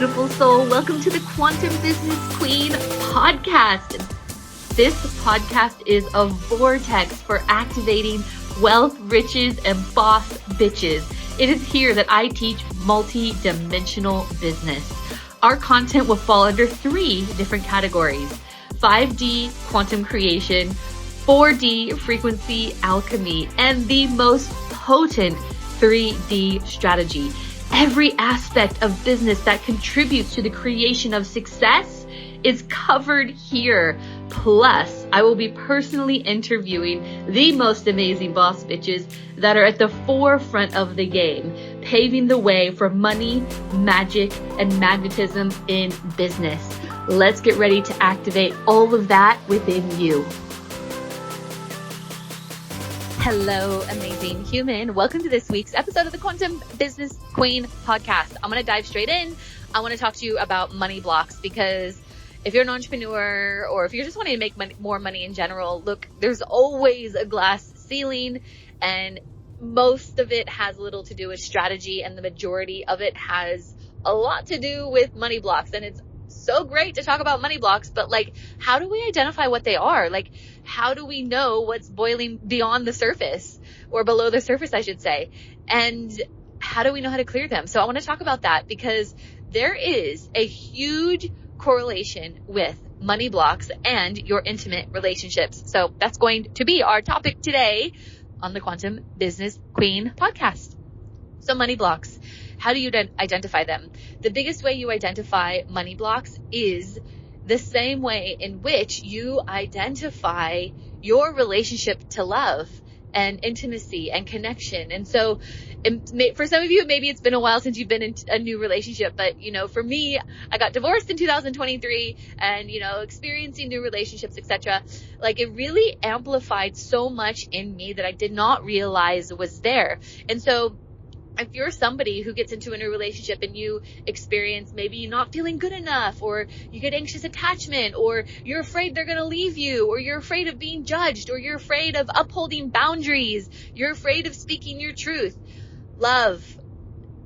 beautiful soul. Welcome to the Quantum Business Queen podcast. This podcast is a vortex for activating wealth, riches, and boss bitches. It is here that I teach multi-dimensional business. Our content will fall under 3 different categories: 5D quantum creation, 4D frequency alchemy, and the most potent 3D strategy. Every aspect of business that contributes to the creation of success is covered here. Plus, I will be personally interviewing the most amazing boss bitches that are at the forefront of the game, paving the way for money, magic, and magnetism in business. Let's get ready to activate all of that within you. Hello, amazing human. Welcome to this week's episode of the Quantum Business Queen podcast. I'm going to dive straight in. I want to talk to you about money blocks, because if you're an entrepreneur or if you're just wanting to make more money in general, look, there's always a glass ceiling, and most of it has little to do with strategy, and the majority of it has a lot to do with money blocks. And it's so great to talk about money blocks, but how do we identify what they are? How do we know what's boiling beyond the surface, or below the surface, I should say? And how do we know how to clear them? So I want to talk about that, because there is a huge correlation with money blocks and your intimate relationships. So that's going to be our topic today on the Quantum Business Queen podcast. So money blocks. How do you identify them? The biggest way you identify money blocks is the same way in which you identify your relationship to love and intimacy and connection. And so for some of you, maybe it's been a while since you've been in a new relationship, but for me, I got divorced in 2023, and experiencing new relationships, etc. It really amplified so much in me that I did not realize was there. And so if you're somebody who gets into a new relationship and you experience maybe you not feeling good enough, or you get anxious attachment, or you're afraid they're going to leave you, or you're afraid of being judged, or you're afraid of upholding boundaries, you're afraid of speaking your truth. Love,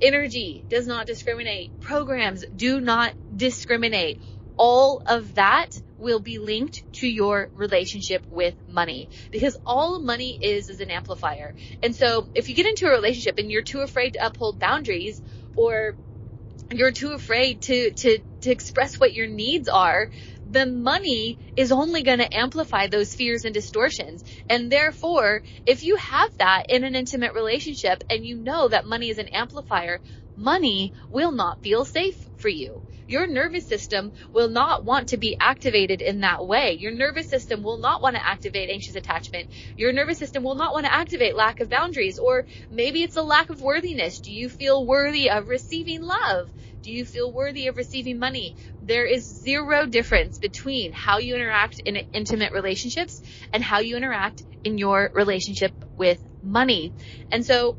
energy does not discriminate. Programs do not discriminate. All of that will be linked to your relationship with money, because all money is an amplifier. And so if you get into a relationship and you're too afraid to uphold boundaries, or you're too afraid to express what your needs are, the money is only going to amplify those fears and distortions. And therefore, if you have that in an intimate relationship and you know that money is an amplifier, money will not feel safe for you. Your nervous system will not want to be activated in that way. Your nervous system will not want to activate anxious attachment. Your nervous system will not want to activate lack of boundaries, or maybe it's a lack of worthiness. Do you feel worthy of receiving love? Do you feel worthy of receiving money? There is zero difference between how you interact in intimate relationships and how you interact in your relationship with money. And so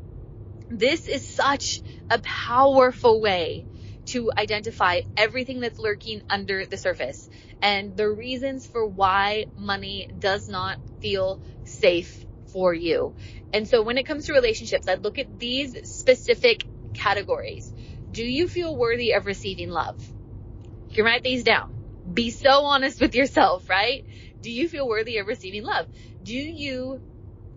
this is such a powerful way to identify everything that's lurking under the surface and the reasons for why money does not feel safe for you. And so when it comes to relationships, I'd look at these specific categories. Do you feel worthy of receiving love? You can write these down. Be so honest with yourself, right? Do you feel worthy of receiving love? Do you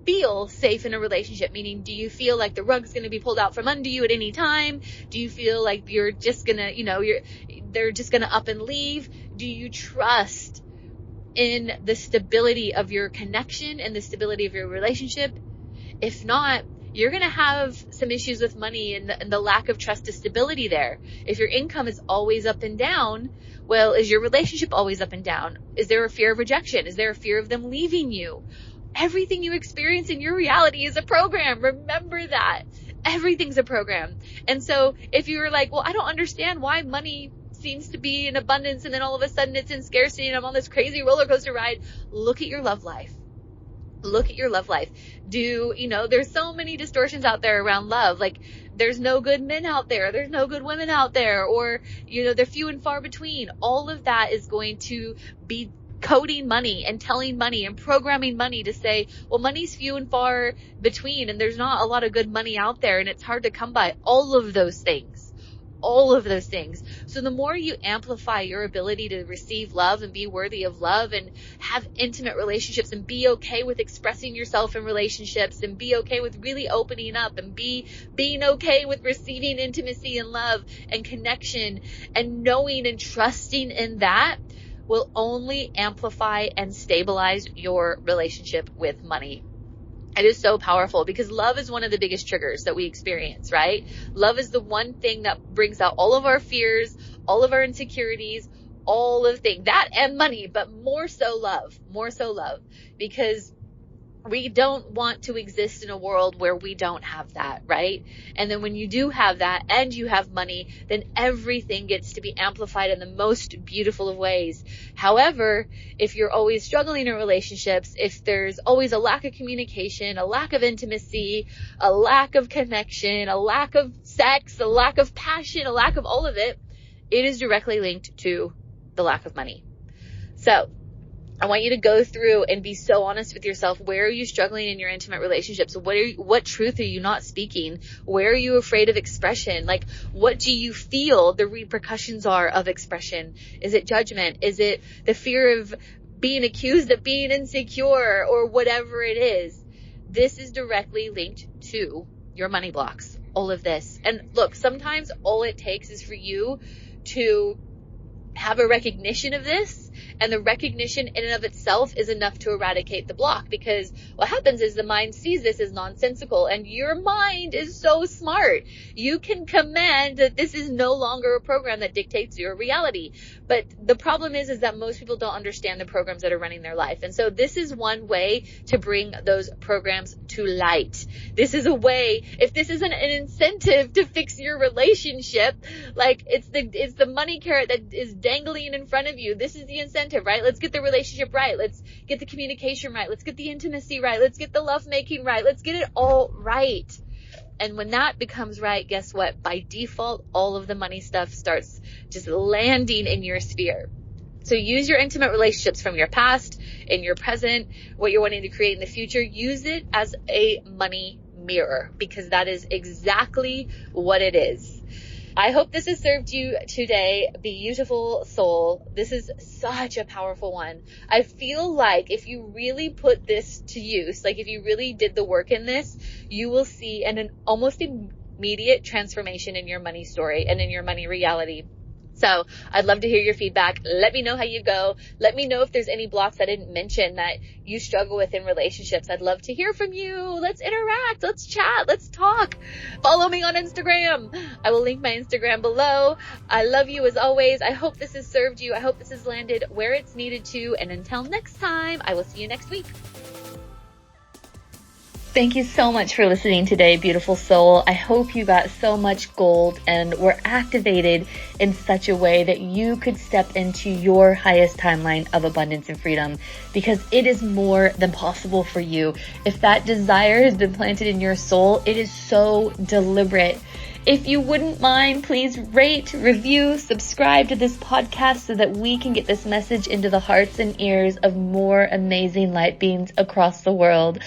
feel safe in a relationship? Meaning, do you feel like the rug's going to be pulled out from under you at any time? Do you feel like you're just going to, they're just going to up and leave? Do you trust in the stability of your connection and the stability of your relationship? If not, you're going to have some issues with money and the lack of trust to stability there. If your income is always up and down, well, is your relationship always up and down? Is there a fear of rejection? Is there a fear of them leaving you? Everything you experience in your reality is a program. Remember that. Everything's a program. And so if you're like, well, I don't understand why money seems to be in abundance and then all of a sudden it's in scarcity and I'm on this crazy roller coaster ride, look at your love life. Look at your love life. There's so many distortions out there around love. There's no good men out there. There's no good women out there, or, they're few and far between. All of that is going to be coding money and telling money and programming money to say, well, money's few and far between and there's not a lot of good money out there and it's hard to come by. All of those things all of those things. So the more you amplify your ability to receive love and be worthy of love and have intimate relationships and be okay with expressing yourself in relationships and be okay with really opening up and being okay with receiving intimacy and love and connection and knowing and trusting in that, will only amplify and stabilize your relationship with money. It is so powerful because love is one of the biggest triggers that we experience, right? Love is the one thing that brings out all of our fears, all of our insecurities, all of things, that and money, but more so love, because we don't want to exist in a world where we don't have that, right? And then when you do have that and you have money, then everything gets to be amplified in the most beautiful of ways. However, if you're always struggling in relationships, if there's always a lack of communication, a lack of intimacy, a lack of connection, a lack of sex, a lack of passion, a lack of all of it, it is directly linked to the lack of money. So I want you to go through and be so honest with yourself. Where are you struggling in your intimate relationships? What truth are you not speaking? Where are you afraid of expression? Like, what do you feel the repercussions are of expression? Is it judgment? Is it the fear of being accused of being insecure or whatever it is? This is directly linked to your money blocks, all of this. And look, sometimes all it takes is for you to have a recognition of this, and the recognition in and of itself is enough to eradicate the block, because what happens is the mind sees this as nonsensical, and your mind is so smart. You can command that this is no longer a program that dictates your reality. But the problem is that most people don't understand the programs that are running their life. And so this is one way to bring those programs to light. This is a way, if this isn't an incentive to fix your relationship, like it's the money carrot that is dangling in front of you. This is the incentive, right? Let's get the relationship right. Let's get the communication right. Let's get the intimacy right. Let's get the love making right. Let's get it all right. And when that becomes right, guess what? By default, all of the money stuff starts just landing in your sphere. So use your intimate relationships from your past, in your present, what you're wanting to create in the future. Use it as a money mirror, because that is exactly what it is. I hope this has served you today, beautiful soul. This is such a powerful one. I feel like if you really put this to use, like if you really did the work in this, you will see an almost immediate transformation in your money story and in your money reality. So I'd love to hear your feedback. Let me know how you go. Let me know if there's any blocks I didn't mention that you struggle with in relationships. I'd love to hear from you. Let's interact. Let's chat. Let's talk. Follow me on Instagram. I will link my Instagram below. I love you as always. I hope this has served you. I hope this has landed where it's needed to. And until next time, I will see you next week. Thank you so much for listening today, beautiful soul. I hope you got so much gold and were activated in such a way that you could step into your highest timeline of abundance and freedom, because it is more than possible for you. If that desire has been planted in your soul, it is so deliberate. If you wouldn't mind, please rate, review, subscribe to this podcast so that we can get this message into the hearts and ears of more amazing light beings across the world.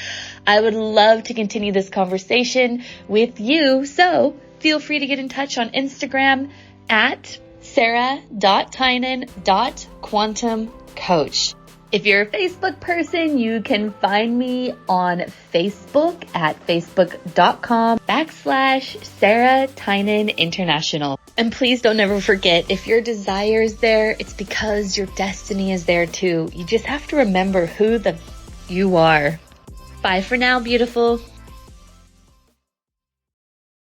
I would love to continue this conversation with you, so feel free to get in touch on Instagram at sarah.tynan.quantumcoach. If you're a Facebook person, you can find me on Facebook at facebook.com/Sarah Tynan International. And please don't ever forget, if your desire is there, it's because your destiny is there too. You just have to remember who you are. Bye for now, beautiful.